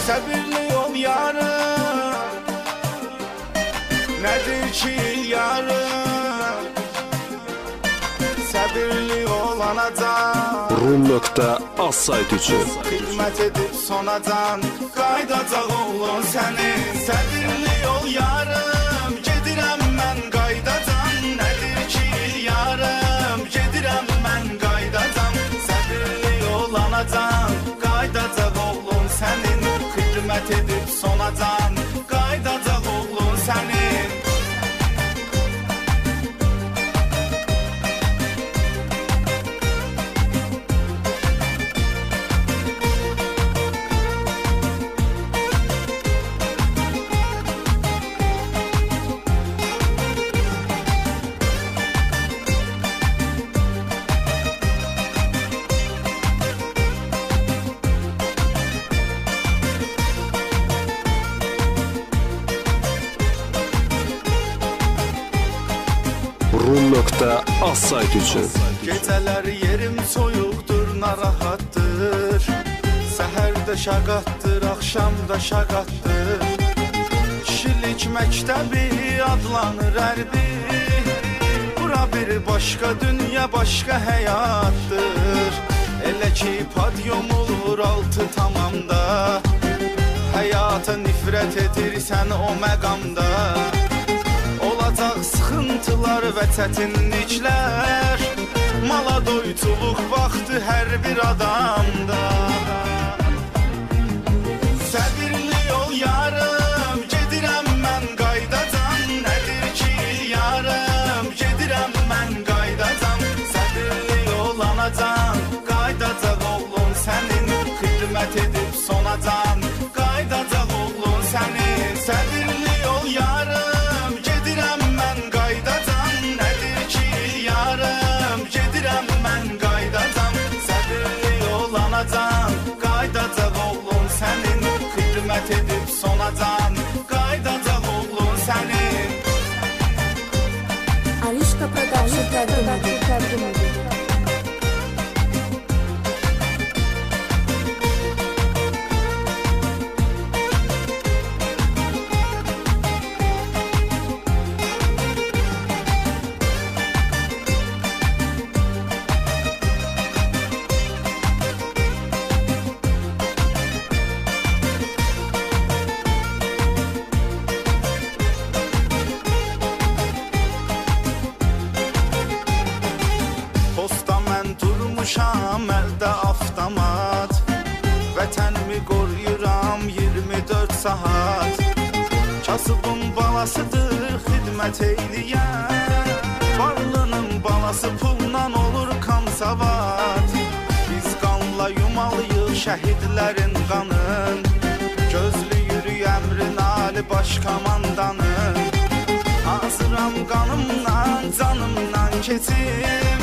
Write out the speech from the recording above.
Səbirli ol yarım, nədir ki yarım, səbirli ol anacan. Rum.az sayt üçün Xidmət edib sonacan, qaydacaq oğlun sənin. Səbirli ol yarım, gedirəm mən qaydacan. Nədir ki yarım, gedirəm mən qaydacan. Səbirli ol anacan, qaydacaq oğlun sənin. Xidmət edib sonacan, qaydacaq oğlun sənin. Rum.az sayt üçün Gecələr yerim soyuqdur, narahatdır. Səhərdə şaqatdır, axşamda şaqatdır. Kişilik məktəbi adlanır hərbi. Bura bir başqa dünya, başqa həyatdır. Elə ki padyum olur altı tamamda. Həyata nifrət edirsən o məqamda. Olacaq sıxıntılar və çətinliklər. Mala doytuluq vaxtı hər bir adamda. Səbirli ol yarım, gedirəm mən qaydacan. Nədir ki yarım, gedirəm mən qaydacan. Səbirli ol anacan, qaydacaq oğlun sənin. Xidmət edib sonacan, qaydacaq oğlun sənin. Səbirli ol yarım, gedirəm mən qaydacan. Nədir ki yarım, gedirəm mən qaydacan. Səbirli ol anacan, qaydacaq oğlun sənin. Xidmət edib sonacan, qaydacaq oğlun sənin. Alişka Production təqdim edir. Durmuşam əldə avtomat, vətənimi qoruyuram 24 saat. Kasıbın balasıdır xidmət eyləyən, varlının balası pulla olur kansavat. Biz qanla yumalıyıq şəhidlərin qanın, gözlüyürük əmrin ali baş komandanın. Hazıram qanımdan, canımdan keçim,